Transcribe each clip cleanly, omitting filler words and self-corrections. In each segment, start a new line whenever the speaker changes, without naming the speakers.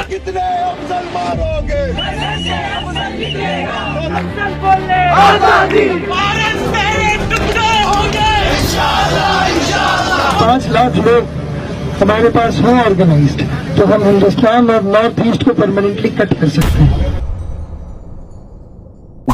कितने अफसल मारोगे?
अफसल बोले आजादी, भारत मेरे टुकड़े होंगे। इंशाअल्लाह इंशाअल्लाह।
5 लाख लोग हमारे पास हो ऑर्गेनाइज्ड, तो हम हिंदुस्तान और नॉर्थ ईस्ट को परमानेंटली कट कर सकते हैं।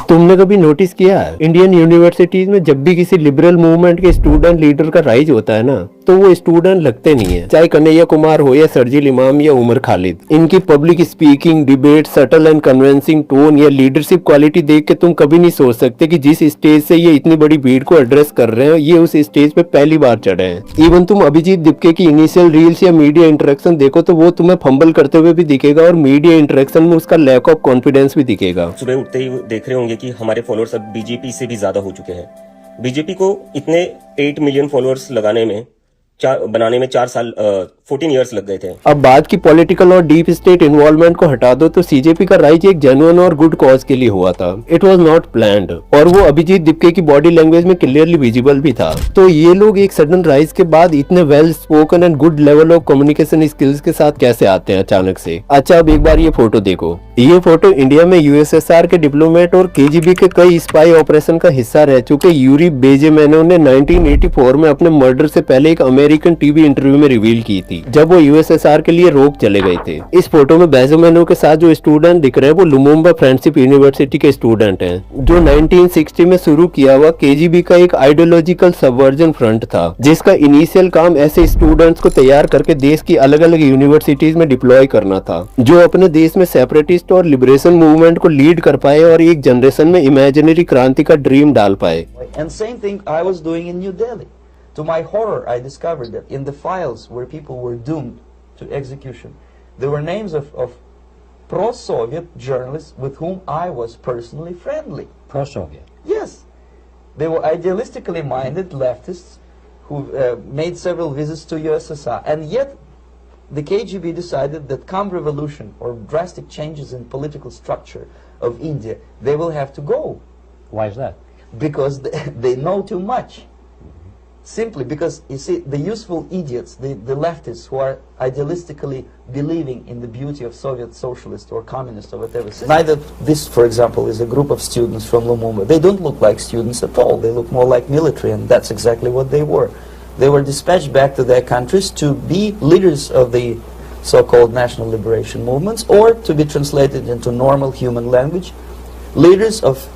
तुमने कभी नोटिस किया है इंडियन यूनिवर्सिटीज में जब भी किसी लिबरल मूवमेंट के स्टूडेंट लीडर का राइज होता है ना, तो वो स्टूडेंट लगते नहीं है। चाहे कन्हैया कुमार हो या शर्जील इमाम या उमर खालिद, इनकी public speaking, debate, subtle and convincing tone या लीडरशिप क्वालिटी देख के तुम कभी नहीं सोच सकते कि जिस स्टेज से ये इतनी बड़ी भीड़ को एड्रेस कर रहे हैं, ये उस स्टेज पे पहली बार चढ़े हैं। इवन तुम अभिजीत दीपके की इनिशियल रील्स या मीडिया इंटरेक्शन देखो तो वो तुम्हें फंबल करते हुए भी दिखेगा और मीडिया इंटरेक्शन में उसका लैक ऑफ कॉन्फिडेंस भी दिखेगा।
सुबह उठते ही देख रहे होंगे कि हमारे फॉलोअर्स अब बीजेपी से भी ज्यादा हो चुके हैं। बीजेपी को इतने 8 मिलियन फॉलोअर्स बनाने में 14 इयर्स लग गए थे।
अब बात की पॉलिटिकल और डीप स्टेट इन्वॉल्वमेंट को हटा दो तो सीजेपी का राइज एक जेन्युइन और गुड कॉज के लिए हुआ था। इट वाज नॉट प्लान्ड और वो अभिजीत दीपके की बॉडी लैंग्वेज में क्लियरली विजिबल भी था। तो ये लोग एक सडन राइज के बाद इतने well spoken and good level of communication skills के साथ कैसे आते हैं अचानक से। अच्छा, अब एक बार ये फोटो देखो। ये फोटो इंडिया में यूएसएसआर के डिप्लोमेट और केजीबी के कई स्पाई ऑपरेशन का हिस्सा रह चुके यूरी बेजेमेनो ने 1984 में अपने मर्डर से पहले एक अमेरिकन टीवी इंटरव्यू में रिवील की थी, जब वो यूएसएसआर के लिए रोक चले गए थे। इस फोटो में बेजेमेनो के साथ जो स्टूडेंट दिख रहे हैं वो लुमुम्बा फ्रेंडशिप यूनिवर्सिटी के स्टूडेंट हैं, जो 1960 में शुरू किया हुआ केजीबी का एक आइडियोलॉजिकल सबवर्जन फ्रंट था, जिसका इनिशियल काम ऐसे स्टूडेंट्स को तैयार करके देश की अलग अलग यूनिवर्सिटीज में डिप्लॉय करना था, जो अपने देश में सेपरेटिस्ट और लिबरेशन मूवमेंट को लीड कर पाए और एक जनरेशन में इमेजिनरी क्रांति का ड्रीम डाल पाए।
And same thing I was doing in New Delhi. To my horror, I discovered that in the files where people were doomed to execution, there were names of pro-Soviet journalists with whom I was personally friendly.
Pro-Soviet?
Yes. They were idealistically minded leftists who made several visits to USSR, and yet the KGB decided that come revolution or drastic changes in political structure of India, they will have to go.
Why is that?
Because they know too much. Simply because, you see, the useful idiots, the leftists who are idealistically believing in the beauty of Soviet socialist or communist or whatever system. Neither this, for example, is a group of students from Lumumba. They don't look like students at all. They look more like military, and that's exactly what they were. They were dispatched back to their countries to be leaders of the so-called national liberation movements, or to be translated into normal human language, leaders of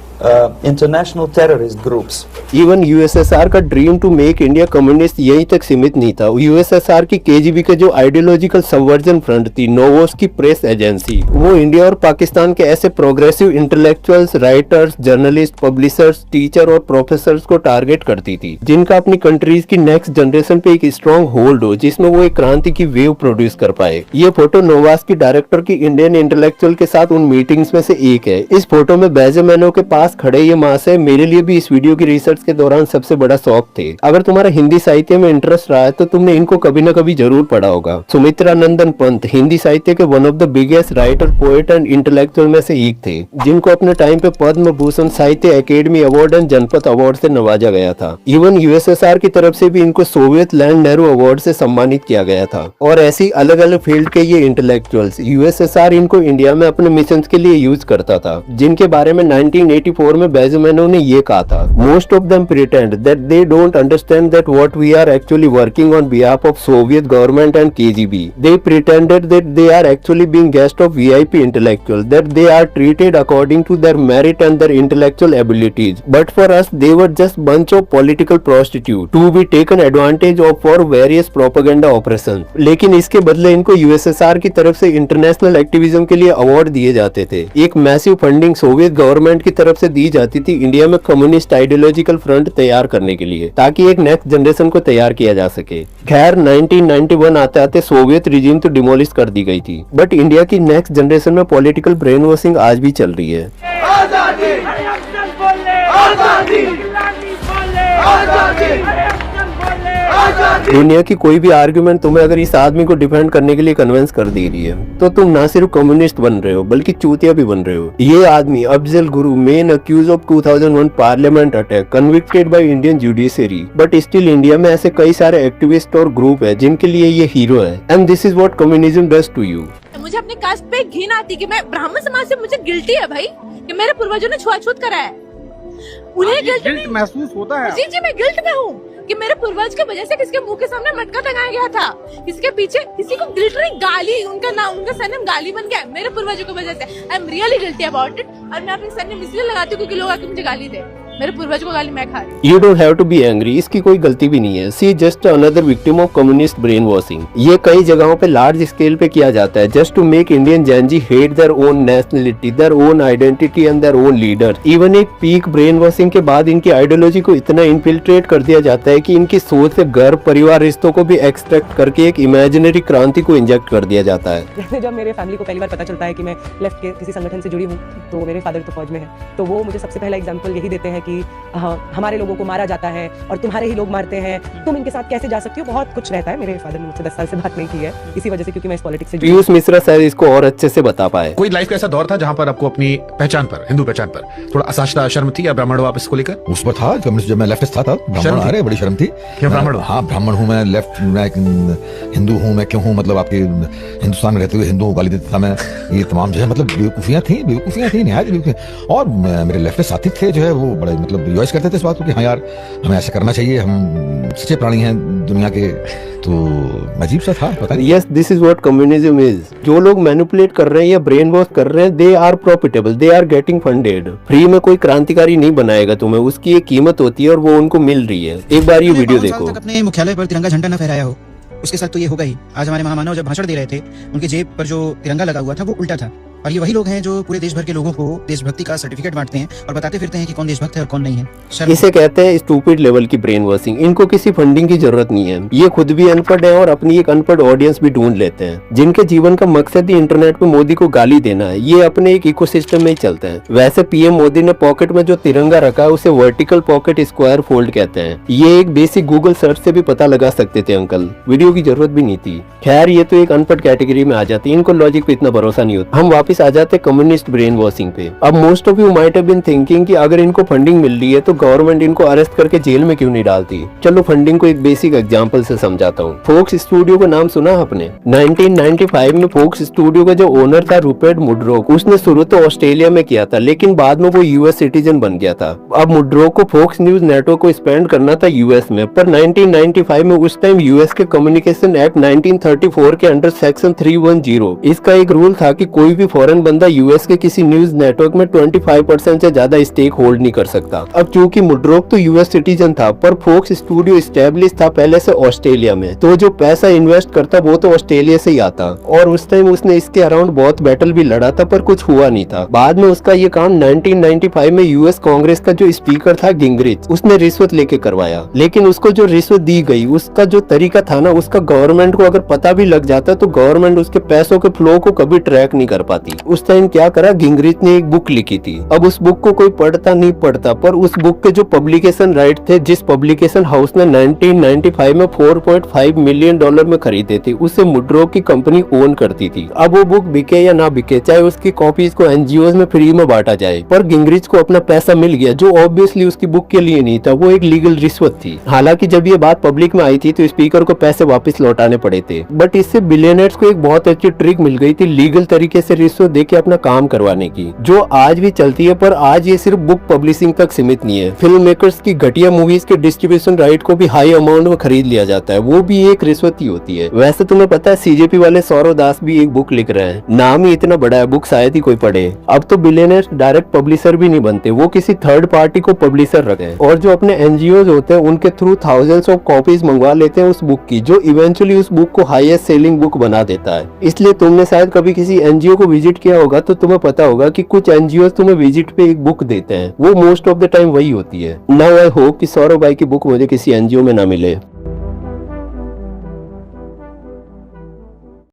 international terrorist groups.
Even USSR का dream to make India communist यहीं तक सीमित नहीं था। USSR की KGB के जो ideological subversion front थी, नोवोस की प्रेस एजेंसी, वो इंडिया और पाकिस्तान के ऐसे progressive intellectuals, writers, journalist, publishers, teacher और प्रोफेसर्स को टारगेट करती थी, जिनका अपनी कंट्रीज की नेक्स्ट जनरेशन पे एक स्ट्रॉन्ग होल्ड हो, जिसमें वो एक क्रांति की वेव प्रोड्यूस कर पाए। ये फोटो नोवास की डायरेक्टर की इंडियन इंटेलेक्चुअल के साथ उन मीटिंग्स में से एक है। इस फोटो में बेजेमेनो के पास खड़े ये महाशय मेरे लिए भी इस वीडियो की रिसर्च के दौरान सबसे बड़ा शौक थे। अगर तुम्हारा हिंदी साहित्य में इंटरेस्ट रहा है तो तुमने इनको कभी न कभी जरूर पढ़ा होगा। सुमित्रा नंदन पंत हिंदी साहित्य के one of the biggest writer, poet and intellectual में से एक थे, जिनको अपने टाइम पे पद्म भूषण, साहित्य अकेडमी अवार्ड एंड जनपद अवार्ड से नवाजा गया था। इवन यूएसएसआर की तरफ से भी इनको सोवियत लैंड नेहरू अवार्ड से सम्मानित किया गया था। और ऐसी अलग अलग फील्ड के ये इंटेलेक्चुअल्स, यूएसएसआर इनको इंडिया में अपने मिशन के लिए यूज करता था, जिनके बारे में 1984 में बेजेमेनो ने ये कहा था, most of them pretend that they don't understand that what we are actually working on behalf of Soviet government and KGB. They pretended that they are actually being guest of VIP intellectual, that they are treated according to their merit and their intellectual abilities, but for us they were just bunch of political prostitute to be taken advantage of for various propaganda operation. लेकिन इसके बदले इनको USSR की तरफ से international activism के लिए award दिए जाते थे। एक मैसिव फंडिंग सोवियत गवर्नमेंट की तरफ से दी जाती थी इंडिया में कम्युनिस्ट आइडियोलॉजिकल फ्रंट तैयार करने के लिए, ताकि एक नेक्स्ट जनरेशन को तैयार किया जा सके। खैर 1991 आते आते सोवियत रिजीम तो डिमोलिश कर दी गई थी, बट इंडिया की नेक्स्ट जनरेशन में पॉलिटिकल ब्रेन वॉशिंग आज भी चल रही है।
आजादी, आजादी, आजादी, आजादी,
दुनिया की कोई भी आर्गुमेंट तुम्हें अगर इस आदमी को डिफेंड करने के लिए कन्विंस कर दे रही है तो तुम ना सिर्फ कम्युनिस्ट बन रहे हो बल्कि चूतिया भी बन रहे हो। ये आदमी Afzal Guru, main accuse of 2001 parliament attack, convicted by Indian judiciary, but still India में ऐसे कई सारे एक्टिविस्ट और ग्रुप है जिनके लिए ये हीरो है। And this is what communism does to you.
मुझे अपने कास्ट पे घिन आती कि मैं ब्राह्मण समाज से, मुझे गिल्टी है भाई कि मेरे पूर्वजों ने छुआछूत करा है। उन्हें गिल्ट
महसूस होता है।
जी जी, मैं गिल्ट में हूँ कि मेरे पूर्वज की वजह से किसके मुंह के सामने मटका टंगाया गया था, किसके पीछे किसी को गिल्ट नहीं, गाली, उनका नाम, उनका सरनेम गाली बन गया मेरे पूर्वजों की वजह से। I am really guilty about it. और मैं अपनी सरनेम इसलिए लगाती हूँ क्योंकि लोग आके मुझे गाली दे, मेरे पूर्वज को गाली मैं खा रही हूँ।
You don't have to be angry, इसकी कोई गलती भी नहीं है। She just another victim of communist brainwashing। ये कई जगहों पे लार्ज स्केल पे किया जाता है just to make Indian Gen Z hate their own nationality, their own identity and their own leader। Even एक पीक brainwashing के बाद इनकी आइडियोलॉजी को इतना इन्फिल्ट्रेट कर दिया जाता है कि इनकी सोच से घर, परिवार, रिश्तों को भी एक्सट्रैक्ट करके एक इमेजिनरी क्रांति को इंजेक्ट कर दिया जाता है।
जैसे जब मेरे फैमिली को पहली बार पता चलता है कि मैं लेफ्ट के किसी संगठन से जुड़ी हूँ, तो मेरे फादर तो फौज में है, तो वो मुझे सबसे पहला एग्जांपल यही देते हैं कि हमारे लोगों को मारा जाता है और तुम्हारे ही लोग मारते हैं, तुम इनके साथ कैसे जा सकती हो। बहुत कुछ रहता है। मेरे फादर ने मुझसे 10 साल से बात नहीं की है इसी वजह से, क्योंकि मैं इस पॉलिटिक्स से
पीयूष मिश्रा शायद इसको और अच्छे से बता पाए।
कोई लाइफ का ऐसा दौर था जहाँ पर आपको अपनी पहचान पर, हिंदू पहचान पर थोड़ा असहजता, शर्म थी, या ब्राह्मण हो आप इसको लेकर?
उस पर था जब मैं लेफ्टिस्ट था तब ब्राह्मण, अरे बड़ी शर्म थी।
क्यों ब्राह्मण हो?
हाँ ब्राह्मण हूँ मैं, लेफ्ट, मैं हिंदू हूँ, मैं क्यों हूँ, मतलब आपके हिंदुस्तान में रहते हुए हिंदू गाली देता था मैं, ये तमाम जो है मतलब बेवकूफियाँ थी निहायत बेवकूफियाँ। और मेरे लेफ्टिस्ट साथी थे जो है वो बड़े मतलब रिवाइज करते थे इस बात को कि हाँ यार हमें ऐसा करना चाहिए, हम सच्चे प्राणी हैं दुनिया के। तो अजीब सा था, पता नहीं।
Yes, this is what communism is. जो लोग मैनिपुलेट कर रहे हैं या ब्रेन वॉश कर रहे हैं, they are profitable, they are getting funded. Free में कोई क्रांतिकारी नहीं बनाएगा तुम्हें, उसकी एक कीमत होती है और वो उनको मिल रही है। एक बार ये वीडियो देखो।
अपने मुख्यालय पर तिरंगा झंडा न फहराया हो, उसके साथ तो ये होगा ही। आज हमारे महामानव जब भाषण दे रहे थे, उनके जेब पर जो तिरंगा लगा हुआ था वो उल्टा था। और ये वही लोग हैं जो पूरे देश भर के लोगों को देशभक्ति का सर्टिफिकेट बांटते हैं और बताते फिरते हैं कि कौन देशभक्त है और कौन नहीं है।
इसे कहते हैं स्टूपिड लेवल की ब्रेन वॉशिंग। इनको किसी फंडिंग की जरूरत नहीं है। ये खुद भी अनपढ़ है और अपनी एक अनपढ़ ऑडियंस भी ढूंढ लेते हैं जिनके जीवन का मकसद ही इंटरनेट पे मोदी को गाली देना है। ये अपने एक इकोसिस्टम में ही चलते हैं। वैसे पीएम मोदी ने पॉकेट में जो तिरंगा रखा है उसे वर्टिकल पॉकेट स्क्वायर फोल्ड कहते हैं। ये एक बेसिक गूगल सर्च से भी पता लगा सकते थे अंकल, वीडियो की जरूरत भी नहीं थी। खैर ये तो एक अनपढ़ कैटेगरी में आ जाती है, इनको लॉजिक पे इतना भरोसा नहीं होता। हम वापस आ जाते कम्युनिस्ट ब्रेन वॉशिंग पे। अब most of you might have been thinking कि अगर इनको फंडिंग मिल रही है तो गवर्नमेंट इनको अरेस्ट करके जेल में क्यों नहीं डालती। चलो फंडिंग को एक बेसिक एग्जांपल से समझाता हूँ। फोक्स स्टूडियो का नाम सुना आपने? 1995 में फोक्स स्टूडियो का जो ओनर था रुपर्ट मुर्डोक, उसने शुरू तो ऑस्ट्रेलिया में किया था लेकिन बाद में वो यूएस सिटीजन बन गया था। अब मुर्डोक को फोक्स न्यूज नेटवर्क को स्पेंड करना था यूएस में, पर 1995 में उस टाइम यूएस के कम्युनिकेशन एक्ट 1934 के अंडर सेक्शन 310 इसका एक रूल था कि कोई भी फॉरेन बंदा यूएस के किसी न्यूज नेटवर्क में 25% से ज्यादा स्टेक होल्ड नहीं कर सकता। अब चूंकि मुर्डोक तो यूएस सिटीजन था पर फोक्स स्टूडियो स्टैब्लिश था पहले से ऑस्ट्रेलिया में, तो जो पैसा इन्वेस्ट करता वो तो ऑस्ट्रेलिया से ही आता। और उस टाइम उसने इसके अराउंड बहुत बैटल भी लड़ा था पर कुछ हुआ नहीं था। बाद में उसका ये काम 1995 में यूएस कांग्रेस का जो स्पीकर था गिंगरिच, उसने रिश्वत लेके करवाया। लेकिन उसको जो रिश्वत दी गई उसका जो तरीका था ना, उसका गवर्नमेंट को अगर पता भी लग जाता तो गवर्नमेंट उसके पैसों के फ्लो को कभी ट्रैक नहीं कर पाती। उस टाइम क्या करा, गिंगरिच ने एक बुक लिखी थी। अब उस बुक को कोई पढ़ता नहीं पढ़ता, पर उस बुक के जो पब्लिकेशन राइट थे, जिस पब्लिकेशन हाउस ने 1995 में $4.5 मिलियन में खरीदे थे, उसे मुर्डोक की कंपनी ओन करती थी। अब वो बुक बिके या ना बिके, चाहे उसकी कॉपीज को एनजीओ में फ्री में बांटा जाए, पर गिंगरिच को अपना पैसा मिल गया जो ऑब्वियसली उसकी बुक के लिए नहीं था, वो एक लीगल रिश्वत थी। हालांकि जब ये बात पब्लिक में आई थी तो स्पीकर को पैसे वापस लौटाने पड़े थे, बट इससे बिलियनर्स को एक बहुत अच्छी ट्रिक मिल गई थी लीगल तरीके से रिश्वत देके अपना काम करवाने की, जो आज भी चलती है। पर आज ये सिर्फ बुक पब्लिशिंग तक सीमित नहीं है, फिल्म मेकर्स की घटिया मूवीज के डिस्ट्रीब्यूशन राइट को भी हाई अमाउंट में खरीद लिया जाता है, वो भी एक रिश्वत ही होती है। वैसे तुम्हें पता है सीजेपी वाले सौरव दास भी एक बुक लिख रहे हैं, नाम ही इतना बड़ा है, बुक शायद ही कोई पढ़े। अब तो बिलियनर्स डायरेक्ट पब्लिशर भी नहीं बनते, वो किसी थर्ड पार्टी को पब्लिशर रखते हैं और जो अपने एनजीओ होते हैं उनके थ्रू थाउजेंड्स ऑफ कॉपीज मंगवा लेते हैं उस बुक की, जो इवेंचुअली उस बुक को हाईएस्ट सेलिंग बुक बना देता है। इसलिए तुमने शायद कभी किसी एनजीओ को विजिट किया होगा तो तुम्हें पता होगा कि कुछ एनजीओ तुम्हें विजिट पे एक बुक देते हैं, वो मोस्ट ऑफ द टाइम वही होती है। नाउ आई होप कि सौरभ भाई की बुक मुझे किसी एनजीओ में ना मिले।